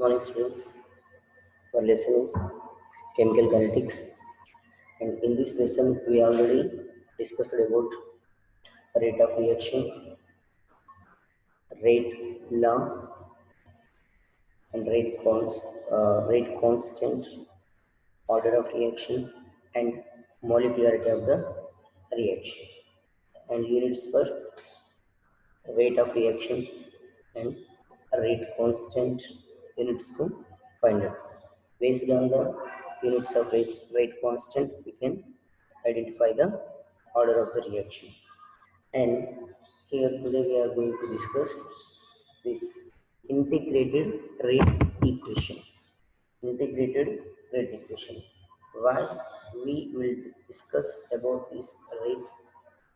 Morning students, our lesson is chemical kinetics, and in this lesson we already discussed about rate of reaction, rate law, and rate constant, order of reaction, and molecularity of the reaction, and units for rate of reaction and rate constant units to find out. Based on the units of rate constant, we can identify the order of the reaction. And here today we are going to discuss this integrated rate equation. Integrated rate equation. Why we will discuss about this rate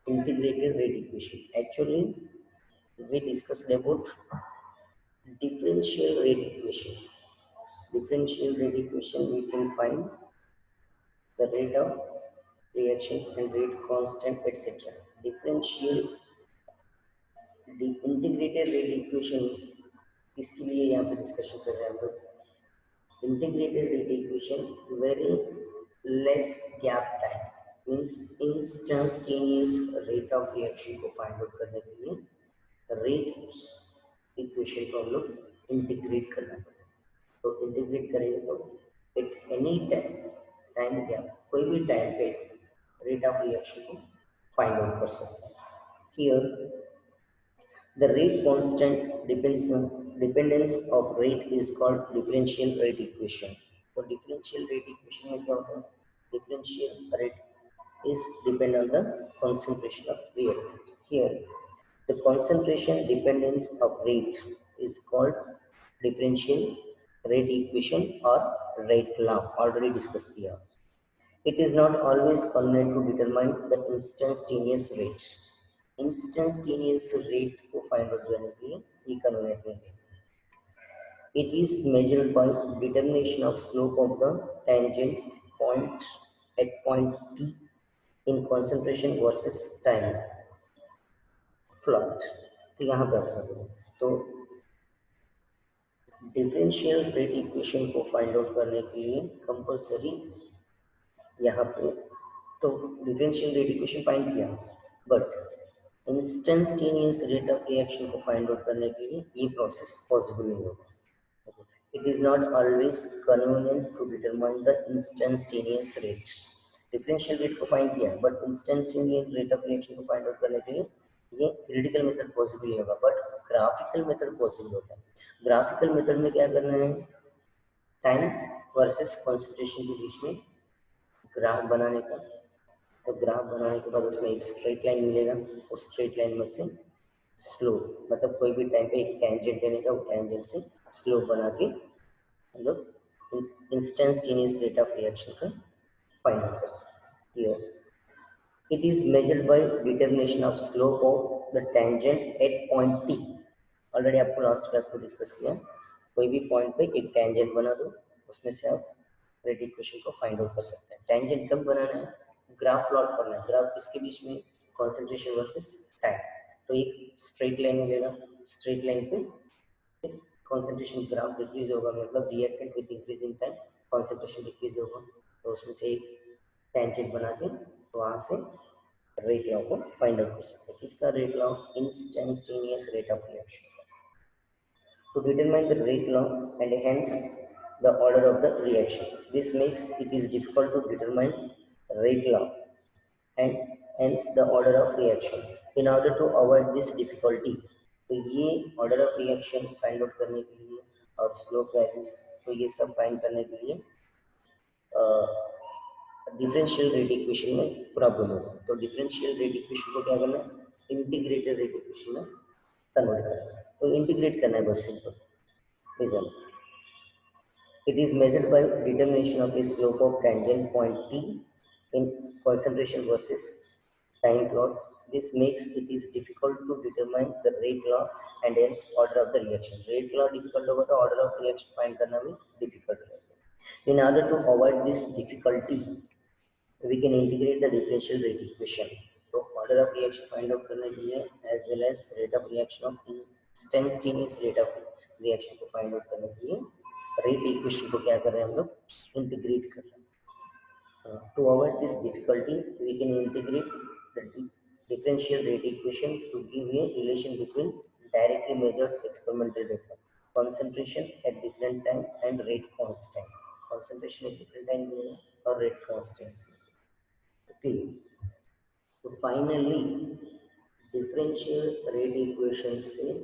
integrated rate equation? Actually, we discussed about differential rate equation. Differential rate equation, we can find the rate of reaction and rate constant, etc. Differential integrated rate equation इसके लिए यहाँ पे discussion कर रहे हैं हम लोग. Integrated rate equation very less gap time means instantaneous rate of reaction को फाइंड आउट करने के लिए रेट इक्वेशन को हम लोग इंटीग्रेट करना पड़ेगा. तो इंटीग्रेट करेंगे तो एट एनी टाइम गैप कोई भी टाइम पे रेट ऑफ रिएक्शन को फाइंड आउट कर सकते हैं. Here the rate constant dependence of rate is called differential rate equation. तो differential rate equation में क्या होता है? Differential rate is depend on the concentration of reactant. Here, the concentration dependence of rate is called differential rate equation or rate law. Already discussed here. It is not always convenient to determine the instantaneous rate. Instantaneous rate को find out करने के लिए ये convenient नहीं है. It is measured by determination of slope of the tangent point at point T in concentration versus time plot. तो यहाँ पे ऑब्जर्व करें तो डिफरेंशियल रेट इक्वेशन को फाइंड आउट करने के लिए कंपलसरी यहाँ पे तो डिफरेंशियल रेट इक्वेशन फाइंड किया, but instantaneous rate of reaction को फाइंड आउट करने के लिए ये प्रोसेस पॉसिबल नहीं होगा. It is not always convenient to determine the instantaneous rate. Differential rate को फाइंड किया, but instantaneous rate of reaction को फाइंड आउट करने के लिए ये थ्योरेटिकल मेथड पॉसिबल नहीं होगा, बट ग्राफिकल मेथड पॉसिबल होता है. ग्राफिकल मेथड में क्या करना है? टाइम वर्सेस कॉन्सेंट्रेशन के बीच में ग्राफ बनाने का. तो ग्राफ बनाने के बाद उसमें एक स्ट्रेट लाइन मिलेगा, उस स्ट्रेट लाइन में से स्लोप मतलब कोई भी टाइम पे एक टेंजेंट लेने का, वो टेंजेंट से स्लोप बना के हम लोग इंस्टेंटेनियस रेट ऑफ रिएक्शन का फाइंड आउट कर सकते हैं. It is measured by determination of slope of the tangent at point T. Already आपको लास्ट क्लास में डिस्कस किया. कोई भी पॉइंट पे एक टेंजेंट बना दो, उसमें से आप रेट इक्वेशन को फाइंड आउट कर सकते हैं. टेंजेंट कब बनाना है? ग्राफ प्लॉट करना है. ग्राफ किसके बीच में? Concentration versus time. तो एक स्ट्रेट लाइन मिलेगा, स्ट्रेट लाइन पे कॉन्सेंट्रेशन ग्राफ डिक्रीज होगा, मतलब reactant with increasing time concentration decrease होगा. तो उसमें से एक टेंजेंट बना के वहाँ से रेट लॉ को फाइंड आउट कर सकते हैं. किसका rate law? Instantaneous rate of reaction. To determine the rate law and hence the order of the reaction. This makes it is difficult to determine rate law and hence the order of reaction. In order to avoid this difficulty, तो ये order of reaction find out करने के लिए और slope values तो ये सब find करने के लिए डिफरेंशियल रेट इक्वेशन में प्रॉब्लम होगा. तो डिफरेंशियल रेट इक्वेशन को क्या करना है? इंटीग्रेटेड रेट इक्वेशन में कन्वर्ट करना है. तो इंटीग्रेट करना है बस simple. Reason it is measured by determination of the slope of tangent point T in concentration versus time plot. This makes it is difficult to determine the rate law and hence order of the reaction. Rate law difficult होगा तो order of reaction find करना भी difficult होगा. In order to avoid this difficulty, we can integrate the differential rate equation. तो order of reaction find out करने के लिए as well as rate of reaction of instantaneous rate of reaction को find out करने के लिए rate equation को क्या कर रहे हैं हम लोग, इंटीग्रेट कर रहे हैं. To avoid this difficulty, we can integrate the differential rate equation to give a relation between directly measured experimental data, concentration at different time and rate constant. Concentration at different time or rate constants. Okay. So finally, differential rate equations say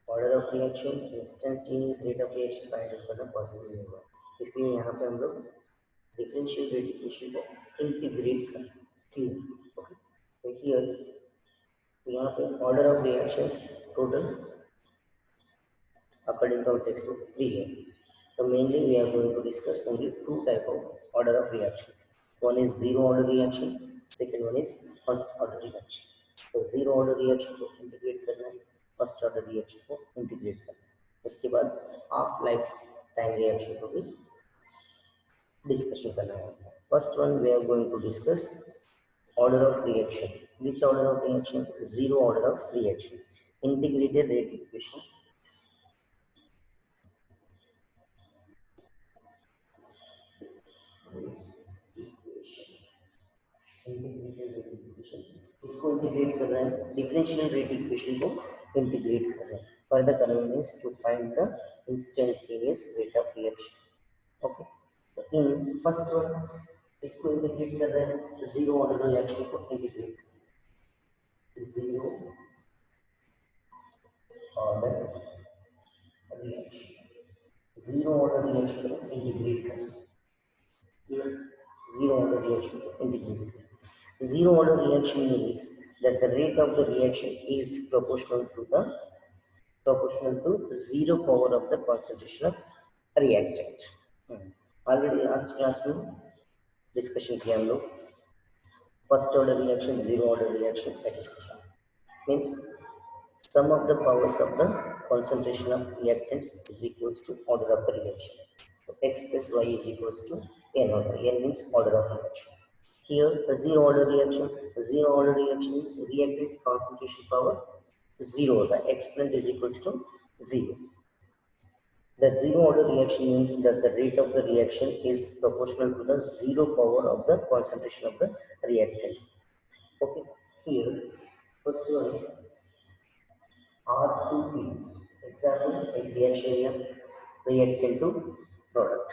order of reaction, instantaneous rate of reaction find out करना possible होगा. इसलिए यहाँ पे हम लोग differential rate equation को integrate करना. Clear. Okay. तो हियर यहाँ पे order of reactions total according to our textbook 3 है. So mainly we are going to discuss only two type of order of reactions. One is zero order reaction, second one is first order reaction. तो zero order reaction को integrate करना है, first order reaction को integrate करना है. उसके बाद half life time reaction को भी डिस्कशन करना है. First one we are going to discuss order of reaction. Which order of reaction? Zero order of reaction. Integrated rate equation. Integrated rate equation, इसको इंटीग्रेट कर रहे हैं, डिफरेंशियल रेट इक्वेशन को integrate कर रहे हैं. Further convenience to find the instantaneous rate of reaction. Okay. तो in first one इसको इंटीग्रेट कर रहे हैं, जीरो ऑर्डर रिएक्शन को integrate, zero order reaction, zero order reaction को इंटीग्रेट कर रहे हैं. Zero order reaction integrated. Zero order reaction means that the rate of the reaction is proportional to zero power of the concentration of reactant. Already last class में discussion किया हम लोग, first order reaction, zero order reaction, etc. Means sum of the powers of the concentration of reactants is equals to order of the reaction. So x plus y is equals to n order. N means order of reaction. Here the zero order reaction means reactant concentration power zero. The exponent is equals to zero. That zero order reaction means that the rate of the reaction is proportional to the zero power of the concentration of the reactant. Okay. Here first one R2P. Example, a reaction reactant to product.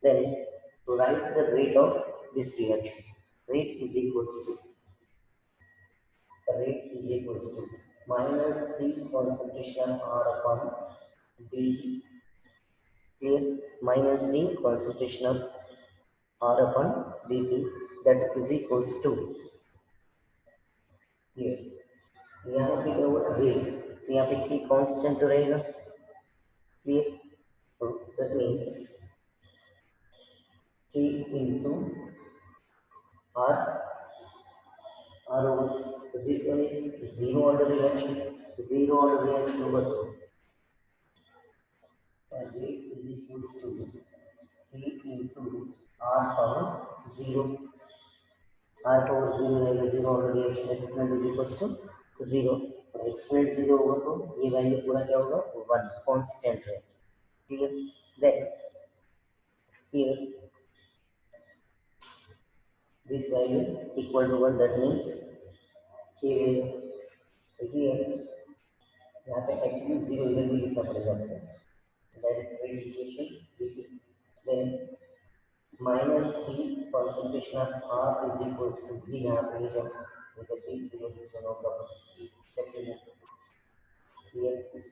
Then to write the rate of this reaction, rate is equals to minus the concentration of R upon D. Here minus the concentration of R upon dt, that is equals to, here यहाँ पे क्या हुआ rate, तो यहाँ पे की constant रहेगा. Clear. That means K into R over. So this one is zero order reaction. Zero order reaction over rate is equals to K into R power zero. R power zero रहेगा, zero order reaction exponent is equals to zero. और exponent zero होगा तो ये value पूरा क्या होगा, one constant है. Clear. Then here this value equal to 1, that means here यहाँ पे एक्चुअली जीरो इधर भी लिखना पड़ेगा मुझे. Direct rate equation, then minus three concentration of R is equals to three. यहाँ पे जो zero no problem.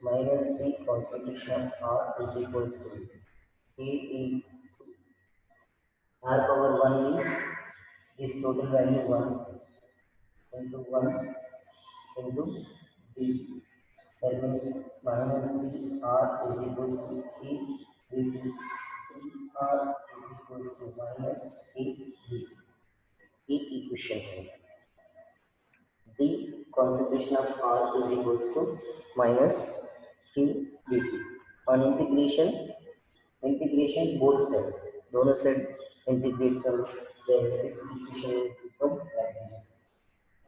Minus three concentration of R is equals to A in R power one means this total value 1 into 1 into d, that means minus d r is equals to a dt. r is equals to minus a dt. एक equation है. d concentration of r is equals to minus q dt. On integration both side, दोनों side integrate करो, then this equation will become like this.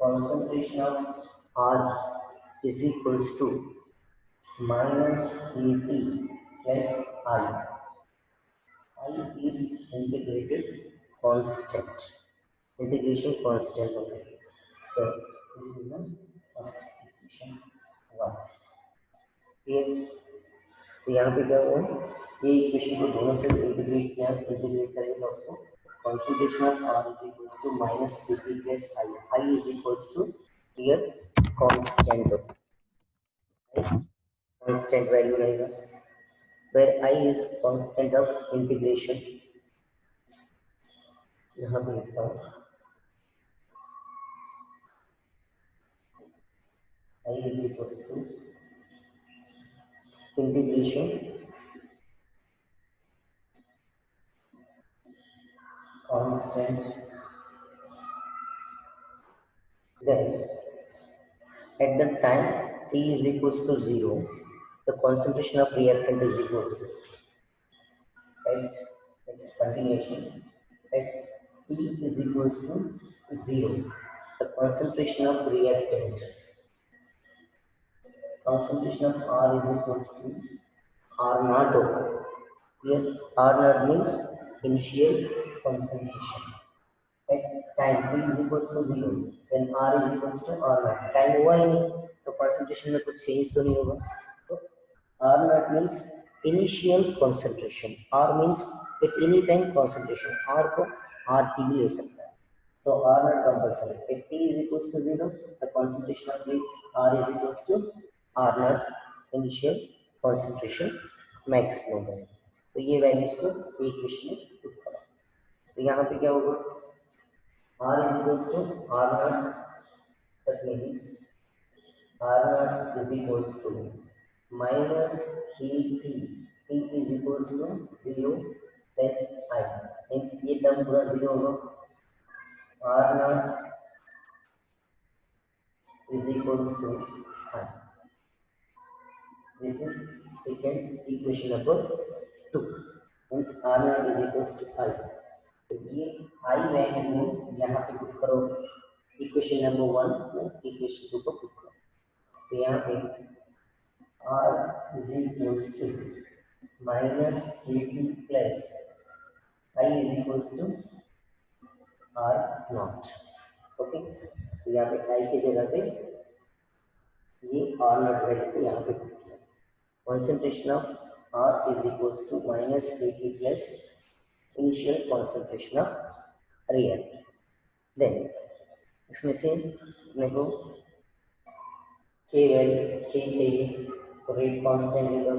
Concentration of R is equals to minus At plus I. I is integrated constant. Integration constant. Okay. So this is the first equation one. ये तो यहाँ पे क्या हुआ, ये equation को दोनों से इंटीग्रेट किया, इंटीग्रेट करेंगे तो आपको concentration of R is equals to minus P3 plus I, I is equals to here constant होता है, कांस्टेंट वैल्यू रहेगा, where I is constant of integration, यहाँ पे लिखता हूँ I is equals to integration constant, then at the time t is equals to 0, the concentration of reactant is equals to, right? Next continuation. At t is equals to 0, the concentration of reactant, concentration of R is equals to R naught over. Here R naught means initial concentration. At time t is equals to 0, then R is equals to R naught. Time हुआ ही नहीं तो concentration में कुछ change तो नहीं होगा. तो R naught means initial concentration. R means at any time concentration. R को RT भी ले सकता है. तो R naught compulsory. At T is equals to 0, the concentration of R is equals to R naught initial concentration maximum है. तो ये values को इक्वेशन में पुट करो. तो यहाँ पे क्या होगा? R is equals to R naught. That means R naught is equals to minus Kt. T is equals to 0 plus I. Means ये टर्म पूरा 0 होगा. R naught is equals to I. This is second equation number 2. Means R naught is equals to I. तो ये I value यहाँ पे put करो equation number 1 में equation 2 को पुट करो. तो यहाँ पे R is equals to minus Kt plus I is equals to R naught. Okay, तो यहाँ पे I की जगह पे ये R naught वैल्यू को यहाँ पे पुट किया. Concentration of R is equals to minus Kt plus initial concentration of reactant. Then इसमें से मेरे को K वैल्यू K चाहिए, तो रेट कांस्टेंट लेकर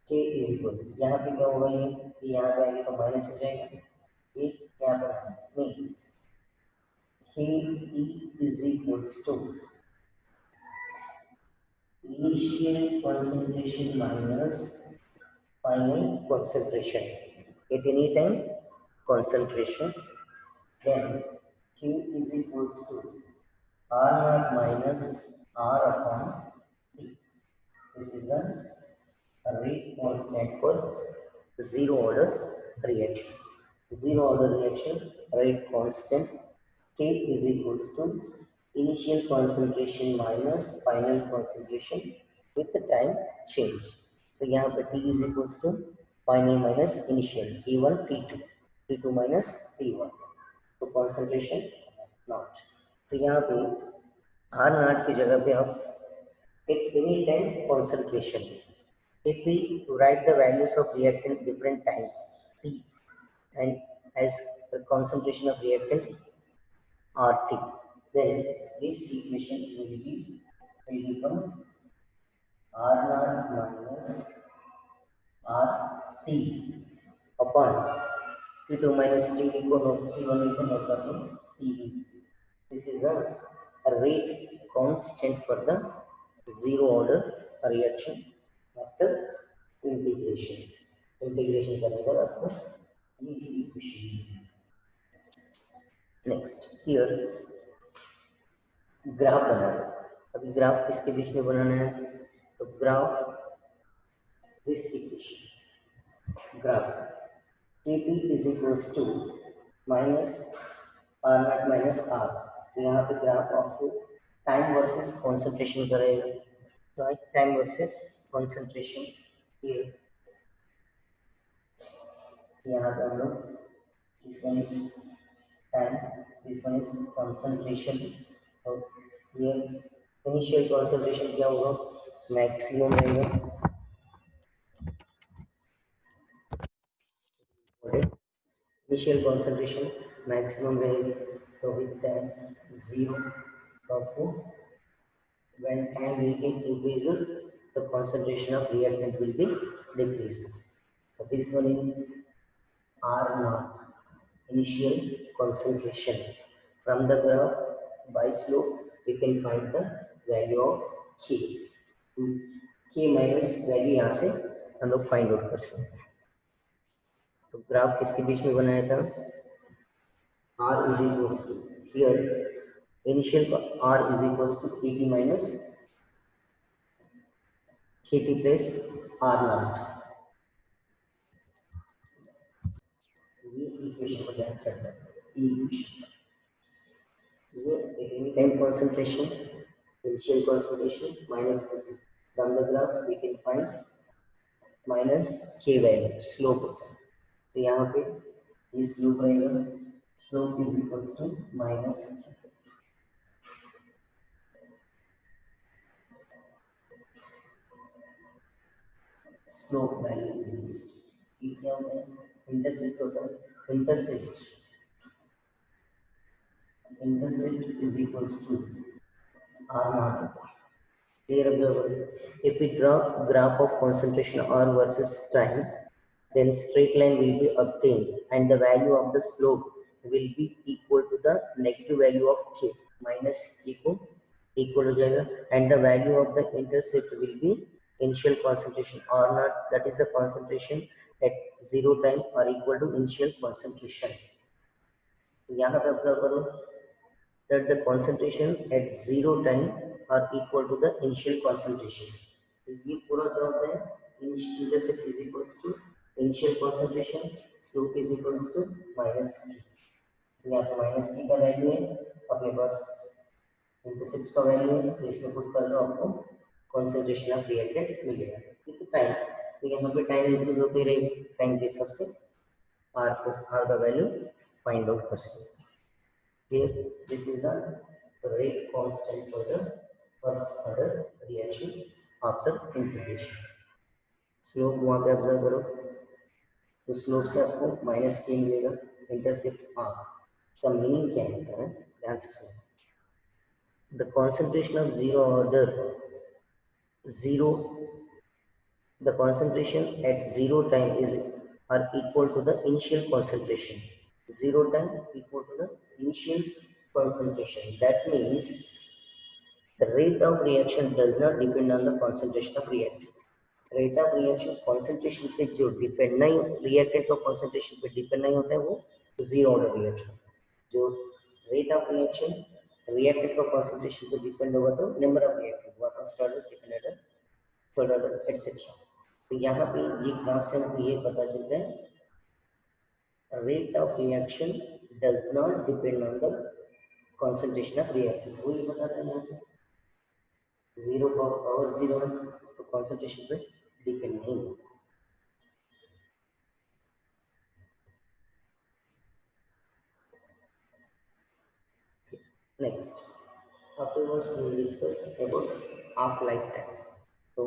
K इज इक्वल टू, यहाँ पे क्या होगा, ये यहाँ पे आएगा तो माइनस हो जाएगा, ये यहाँ पर minus means K is equal to initial concentration minus final concentration at any time concentration, then Q is equals to R naught minus R upon T. This is the rate constant for zero order reaction. Zero order reaction rate constant K is equals to initial concentration minus final concentration with the time change. तो यहाँ पे T is equals to final minus initial T1 T2, T2 minus T1. तो concentration naught. तो यहाँ पे R naught की जगह पे आप at any time concentration, if we write the values of reactant different times T and as the concentration of reactant RT, then this equation will become R naught minus RT upon T2 minus T1 को note कर लो TB. This is the rate constant for the zero order reaction after integration. Integration करने के बाद आपको ये equation. Next here graph बनाना. अभी graph किसके बीच में बनाना है, तो graph this equation, graph Kp is equals to minus R naught minus R. तो यहाँ पे ग्राफ आपको टाइम वर्सेस कॉन्सेंट्रेशन करेगा, right? Time versus concentration here. यहाँ पे हम लोग this one is time, this one is concentration, और ये इनिशियल concentration क्या होगा, मैक्सिमम रहेगा, इनिशियल concentration मैक्सिमम रहेगी, तो विद टाइम जीरो, तो आपको when time will be increased, the concentration of reactant will be decreased. So this one is R naught, initial concentration. From the graph by slope, we can find the value of K. K minus value यहाँ से हम लोग find out कर सकते हैं. तो graph किसके बीच में बनाया था, R is equals to, here initial R is equals to Kt minus Kt plus R naught. ये इक्वेशन को ध्यान से रखना, इक्वेशन ये time concentration, initial concentration minus from the graph we can find minus के वैल्यू स्लोप होता है. तो यहाँ पे ये स्लोप रहेगा, slope is equals to minus slope value is equals to, ये क्या होता है, इंटरसेप्ट होता है, intercept is equals to R naught होता है. Clear observer. If we draw graph of concentration R versus time, then straight line will be obtained and the value of the slope will be equal to the negative value of K minus K को equal हो जाएगा, and the value of the intercept will be initial concentration R naught, that is the concentration at zero time or equal to initial concentration. यहाँ पे observe करो that the concentration at zero time are equal to the initial concentration. तो ये पूरा क्या होता है, intercept is equals to initial concentration, slope is equals to minus k. यहाँ पे माइनस की का वैल्यू है, अपने पास इंटरसेप्ट का वैल्यू है, तो इसमें पुट कर दो, आपको कॉन्सेंट्रेशन ऑफ रिएक्टेंट मिलेगा. ठीक है, टाइम, तो यहाँ पे टाइम इंक्रीज होती रहेगी, टाइम के हिसाब से आर का वैल्यू फाइंड आउट कर सकते. Here, this is the rate constant for the first order reaction after integration. Slope वहाँ पे ऑब्जर्व करो, तो स्लोप से आपको माइनस के मिलेगा, इंटरसेप्ट आर. इसका मीनिंग क्या होता है, ध्यान से सुनो. The concentration of zero order, zero, the concentration at zero time is are equal to the initial concentration. Zero time equal to the initial concentration. That means the rate of reaction does not depend on the concentration of reactant. Rate of reaction concentration पे जो depend नहीं, reactant का concentration पे depend नहीं होता है, वो zero order reaction. जो rate of reaction reactant का concentration पे डिपेंड होगा तो number of reactant हुआ, first order, second order, third order, etc. तो यहाँ पे ये ग्राफ से हमको ये पता चलता है rate of reaction does not depend on the concentration of reactant. वो ये बताता है यहाँ पे जीरो पावर जीरो है, तो कॉन्सेंट्रेशन पे डिपेंड नहीं होगा. Next, afterwards we will discuss about half life time. तो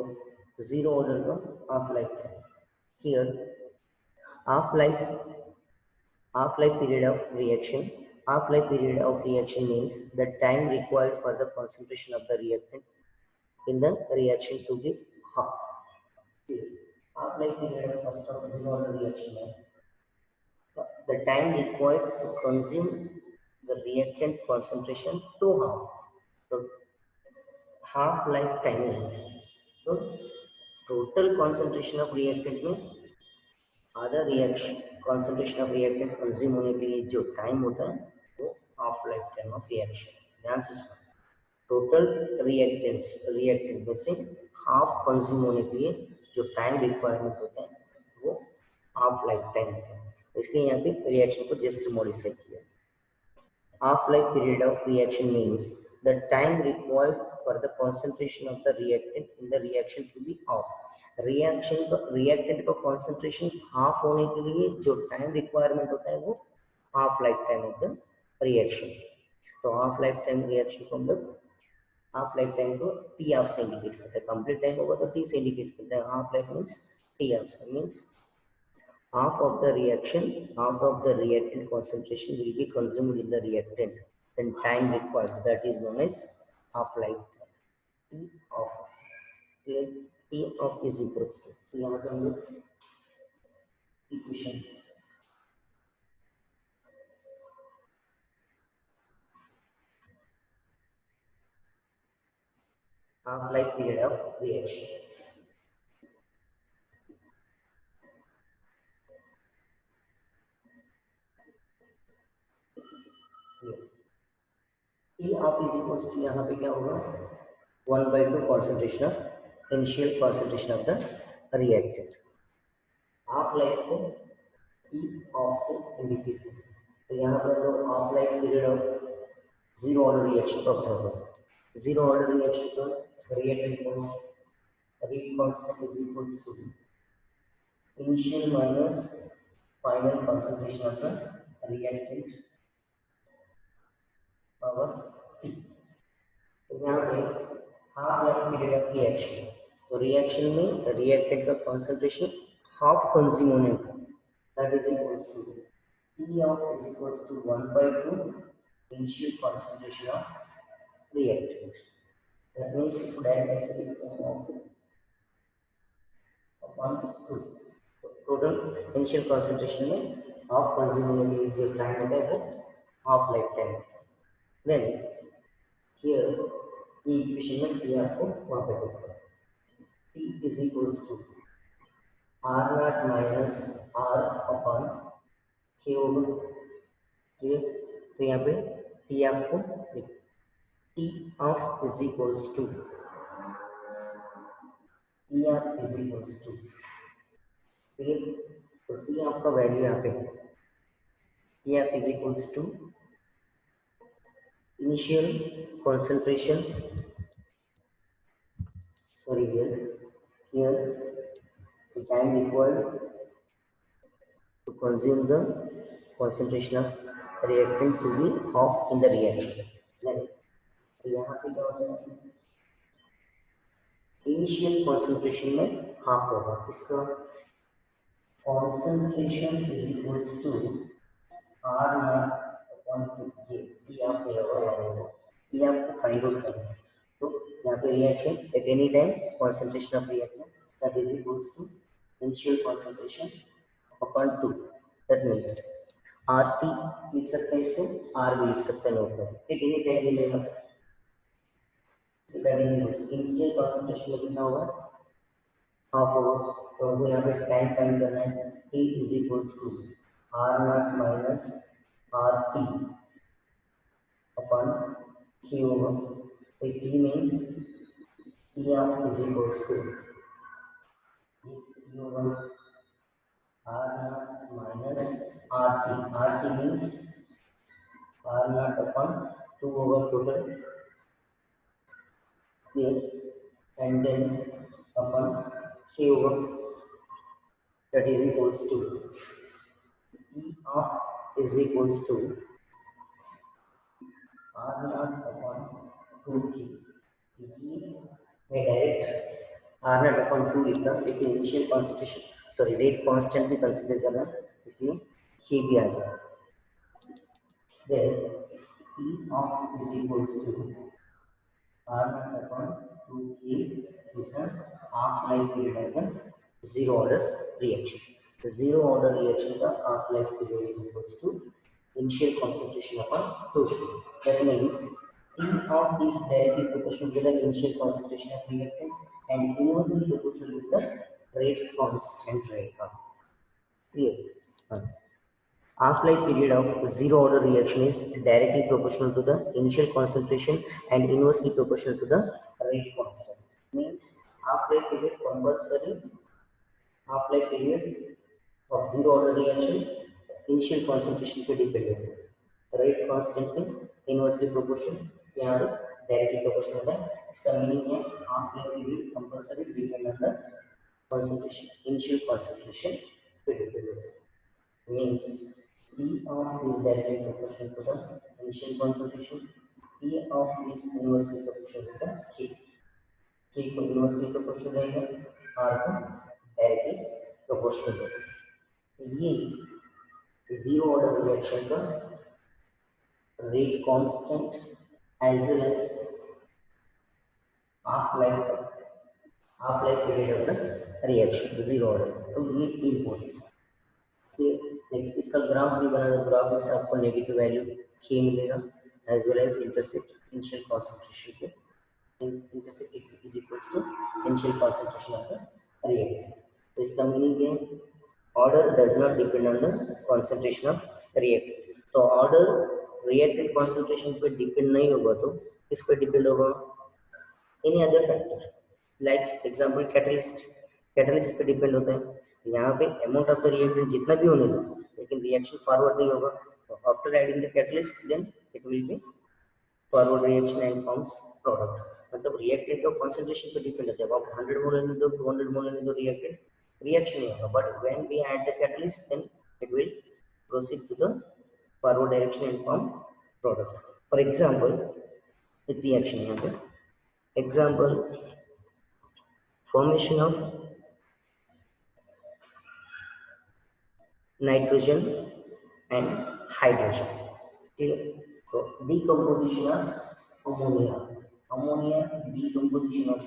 zero order का half life time. Here half life period of reaction. Half life period of reaction means the time required for the concentration of the reactant in the reaction to be half. Half life period of first of zero order reaction है, the time required to consume the reactant concentration to half. So half life time means तो total concentration of reactant में आधा reaction concentration of reactant consume होने के लिए जो time होता है वो half life time of reaction. ध्यान से सुनो, टोटल रिएक्टेंट में से हाफ कंज्यूम होने के लिए जो टाइम रिक्वायरमेंट होता है वो हाफ लाइफ टाइम होता है. इसलिए यहाँ पे रिएक्शन को जस्ट मॉडिफाई किया. Half life period of reaction means the time required for the concentration of the reactant in the reaction to be off. Reactant का concentration half होने के लिए जो टाइम रिक्वायरमेंट होता है वो half life time of the reaction. तो half life time reaction को हम लोग हाफ लाइफ टाइम को टी ऑफ से इंडिकेट करते हैं. कंप्लीट टाइम होगा तो टी से इंडिकेट करते हैं. Half life means t of से means half of the reaction, half of the reactant concentration will be consumed in the reactant. Then time required, that is known as half life. T of T of is equals to. तो यहाँ पे हम लोग equation half life period of reaction. T of is equals to यहाँ पे क्या होगा 1/2 concentration of initial concentration of the reactant. Half life को T ऑफ से इंडिकेट करें. तो यहाँ पर हम लोग half life period of zero order reaction को ऑब्जर्व करें. जीरो ऑर्डर रिएक्शन का reactant rate constant is equals to initial minus final concentration of the reactant power T. तो यहाँ पे half life period of reaction. तो reaction में reactant का concentration half consume होने का that is equals to T of is equals to 1/2 initial concentration of reactant. That means इसको direct ऐसे लिखते हैं upon 2. टोटल इनिशियल कंसंट्रेशन में हाफ कंज्यूम होने के लिए जो टाइम होता है वो हाफ लाइफ टाइम होता है. देन हियर ये इक्वेशन में T आपको वहाँ पे लिखना है. T is equals to R naught minus R upon K होगा. क्लियर. तो यहाँ पे T आपको T of is equals to T of is equals to clear. तो T आपका वैल्यू यहाँ पे T of is equals to initial concentration. Sorry, here the time required to consume the concentration of reactant to be off in the reaction. तो यहाँ पे क्या होता है इनिशियल कॉन्सेंट्रेशन में हाफ होगा. इसका concentration is equals to R naught upon two. ये टी आप होगा ये आपको फाइंड आउट करना है. तो यहाँ पे reaction at any time concentration of reactant that is equals to initial concentration upon two. That means R T लिख सकते हैं, इसको आर भी लिख सकते हैं. नोट करें एट एनी टाइम मिलेगा. That is equals initial concentration में कितना होगा हाफ होगा. तो हमको यहाँ पे टाइम फाइंड करना है. T is equals to R naught minus R t upon q होगा. तो t means t of is equals to q होगा R naught minus R t. R t means R naught upon two होगा total and then upon Q that is equals to E of is equals to R naught upon 2Q. E में direct R naught upon 2 लिखना, लेकिन initial concentration sorry rate constant भी consider करना, इसलिए K भी आ जाएगा. Then E of is equals to R naught upon 2K is the half-life period of the zero-order reaction. The zero-order reaction का half-life period is equals to initial concentration upon 2K. That means T of is directly proportional to the initial concentration of reactant and inversely proportional with the rate constant rate. Clear? Half-life period of zero-order reaction is directly proportional to the initial concentration and inversely proportional to the rate constant. Means half-life period compulsory half-life period of zero-order reaction initial concentration पे depend होता है. Rate constant पे inversely proportional यहाँ directly proportional होता है। इसका meaning है half life period compulsory depend on the concentration, initial concentration पे डिपेंड होता है। Means E of is directly proportional to the initial concentration, E of is inversely proportional to the K, K को inversely proportional रहेगा, R को directly proportional रहेगा। ये zero order reaction का rate constant as well as half life period of the reaction zero order, तो ये important है। Next इसका ग्राफ भी बना, ग्राफ में से आपको नेगेटिव वैल्यू k मिलेगा as well as intercept initial concentration पे, intercept is equals to initial concentration of the reactant. तो इसका मीनिंग क्या है, order does not depend on the concentration of reactant. तो ऑर्डर रिएक्टेंट कॉन्सेंट्रेशन पे depend नहीं होगा तो किस पे डिपेंड होगा, any other factor like example catalyst पे डिपेंड होता है। यहाँ पे अमाउंट ऑफ द रिएक्टेंट जितना भी होने दो लेकिन रिएक्शन फॉरवर्ड नहीं होगा, तो after adding the catalyst then it will be forward reaction and forms product. मतलब रिएक्टेंट का कॉन्सेंट्रेशन पे डिपेंड होता है। आप 100 मोल लेने दो 200 मोल लेने दो रिएक्टेंट रिएक्शन नहीं होगा, but when we add the catalyst then it will proceed to the forward direction and form product. For example एक रिएक्शन यहाँ पे example formation of nitrogen and hydrogen, ठीक है। तो decomposition of ammonia decomposition of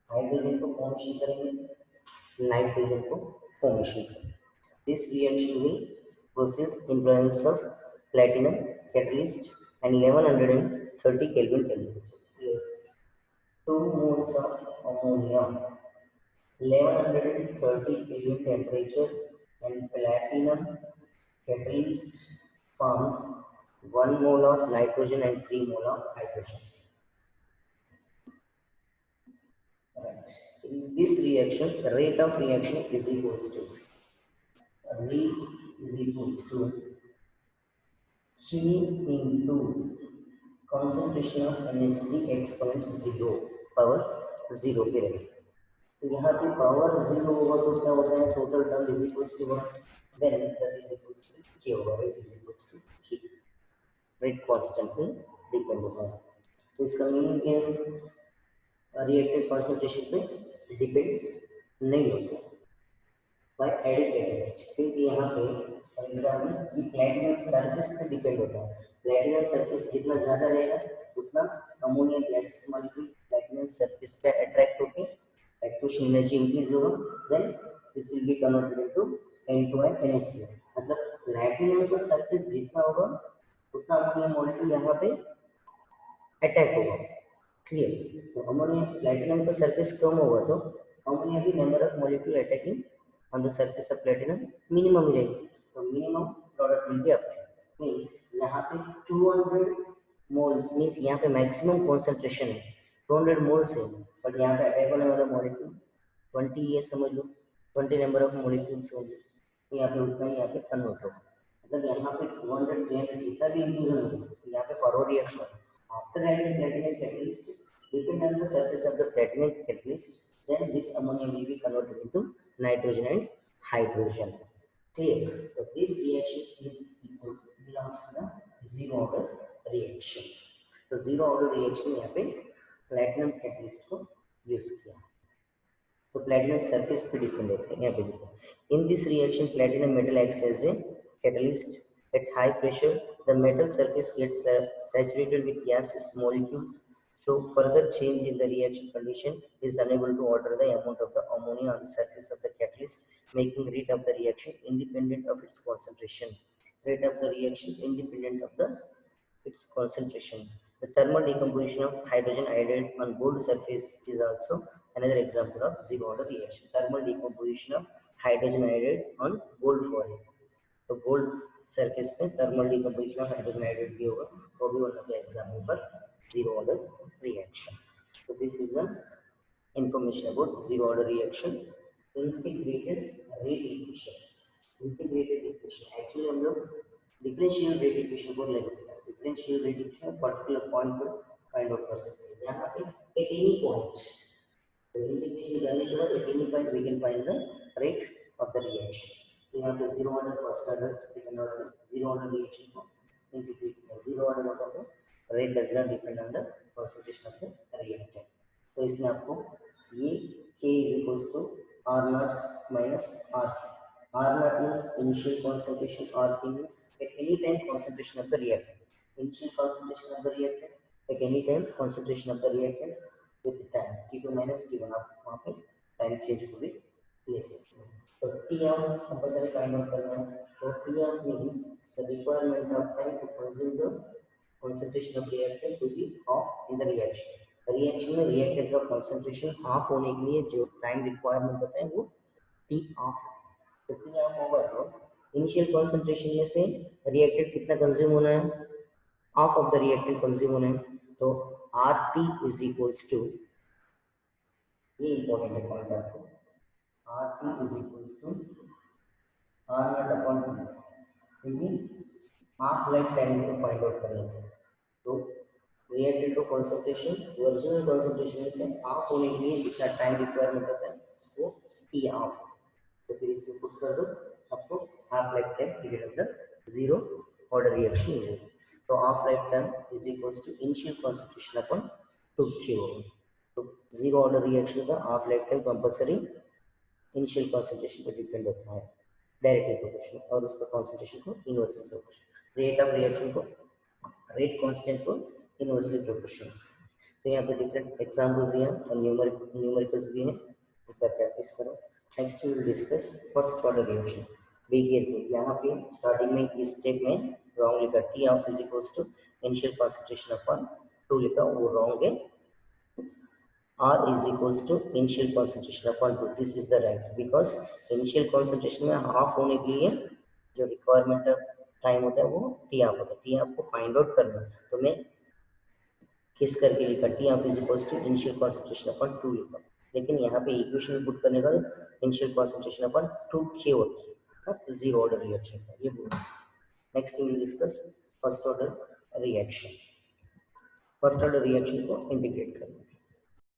hydrogen को formation करेंगे, nitrogen को formation करेंगे। This reaction will proceed in presence of platinum catalyst and 1130 kelvin temperature. 2 moles of ammonia, 1130 Kelvin temperature, and platinum catalyst forms 1 mole of nitrogen and 3 mole of hydrogen. Right. In this reaction, the rate of reaction is equals to K into concentration of NH3 exponent 0 power 0 पे रहेगी। तो यहाँ पे power 0 होगा तो क्या होता है, total term is equals to 1, then that is equals to k होगा, rate is equals to k, rate constant पे डिपेंड होगा। तो इसका मीनिंग क्या है, रिएक्टेंट कंसंट्रेशन पे डिपेंड नहीं होता बाय एडिंग कैटलिस्ट, क्योंकि यहाँ पे फॉर एग्जांपल ये प्लैटिनम सरफेस पे डिपेंड होता है। प्लैटिनम सरफेस जितना ज़्यादा रहेगा उतना ammonia gases molecule platinum surface पे अट्रैक्ट होकर एक्टिवेशन एनर्जी इंक्रीज होगा, then this will be converted into N2 and NH3। मतलब प्लैटिनम का सरफेस जितना होगा उतना अमोनिया मॉलिक्यूल यहाँ पे अटैक होगा, क्लियर। तो अमोनिया प्लैटिनम का सरफेस कम होगा तो अमोनिया की number of molecule attacking on the surface of platinum minimum ही रहेगी, तो minimum product will be applied, means यहाँ पे 200 moles means यहाँ पे maximum concentration है 200 moles है, but यहाँ पे अटैक होने वाला मॉलिक्यूल 20 ये समझ लो, 20 नंबर ऑफ मॉलिक्यूल्स होंगे, तो यहाँ पे उतना ही यहाँ पे कन्वर्ट होगा। मतलब यहाँ पे 200 300 जितना भी इंक्लूजन होगा तो यहाँ पे फॉरवर्ड रिएक्शन होगा। After adding platinum catalyst depend on the surface of the platinum catalyst, then this ammonia will be converted into nitrogen and hydrogen, clear। So this reaction is equal belongs to the zero order reaction। तो zero order reaction यहाँ पे platinum catalyst को use किया, तो platinum surface पे depend होता है। यहाँ पे देखो, in this reaction platinum metal acts as a catalyst at high pressure, the metal surface gets saturated with gaseous molecules, so further change in the reaction condition is unable to alter the amount of the ammonia on the surface of the catalyst, making rate of the reaction independent of its concentration, rate of the reaction independent of the its concentration. The thermal decomposition of hydrogen iodide on gold surface is also another example of zero order reaction. Thermal decomposition of hydrogen iodide on gold foil. तो gold surface पे thermal decomposition of hydrogen iodide भी होगा, वो भी one of the example for zero order reaction. तो this is the information about zero order reaction. Integrated rate equations, integrated equation actually हम लोग differential rate equation को लेंगे। Differential rate equation particular point पर फाइंड आउट कर सकते हैं यहाँ पे एट एनी पॉइंट। तो इंटीग्रेशन करने के बाद at any point we can find the rate of the reaction. तो यहाँ पे zero order, first order, second order, zero order reaction को इंटीग्रेट किया। जीरो ऑर्डर मतलब है rate does not depend on the concentration of the reactant. तो इसमें आपको ये K is equals to R naught minus R. R naught means initial concentration, R K means at any time concentration of the reactant. Initial concentration of the reactant at any time concentration of the reactant with time T2 minus T1 आप वहाँ पे time change को भी ले सकते हैं। तो Tm compulsory find out करना है। तो Tm means the requirement of time to consume the concentration of reactant to be off in the reaction. Reaction में रिएक्टेंट का कंसंट्रेशन हाफ होने के लिए जो टाइम रिक्वायरमेंट होता है वो टी ऑफ है। तो टी ऑफ होगा तो इनिशियल कंसंट्रेशन में से रिएक्टेंट कितना कंज्यूम होना है, half of the reactant consume होना है। तो R T is equals to, ये इंपॉर्टेंट है पॉइंट आपको, R T is equals to R naught upon T, क्योंकि हाफ लाइफ टाइम को फाइंड आउट करेंगे। तो रिएक्टेंट को कंसंट्रेशन ओरिजिनल कंसंट्रेशन में से हाफ होने के लिए जितना टाइम रिक्वायरमेंट होता है वो टी हाफ। तो फिर इसको पुट कर दो, आपको half life time period of the zero order reaction मिलेगा। तो half life time is equals to initial concentration upon 2Q होगा। तो जीरो ऑर्डर रिएक्शन का half life time compulsory initial concentration पर डिपेंड होता है, डायरेक्टली प्रोपोर्शनल, और उसका कंसंट्रेशन को inversely proportional, rate of reaction को, रेट कांस्टेंट को इनवर्सली प्रोपोर्शनल। तो यहाँ पे डिफरेंट एग्जांपल्स दिए हैं और न्यूमेरिकल्स भी हैं, एक बार प्रैक्टिस करो। Next we will discuss first order reaction. Be careful, यहाँ पे स्टार्टिंग में इस स्टेप में रॉन्ग लिखा, T of is equals to initial concentration upon 2 लिखा, वो रॉन्ग है। R is equals to initial concentration upon 2. This is the right, because initial concentration में हाफ होने के लिए जो रिक्वायरमेंट टाइम होता है वो टी हाफ होता है। टी हाफ को फाइंड आउट करना, तो मैं किस करके लिखा, T half is equals to initial concentration upon 2 लिखा, लेकिन यहाँ पे इक्वेशन पुट करने का इनिशियल कंसंट्रेशन अपॉन 2K होता है जीरो ऑर्डर रिएक्शन का, ये बोला। Next we will discuss first order reaction. First order reaction को इंटीग्रेट करना।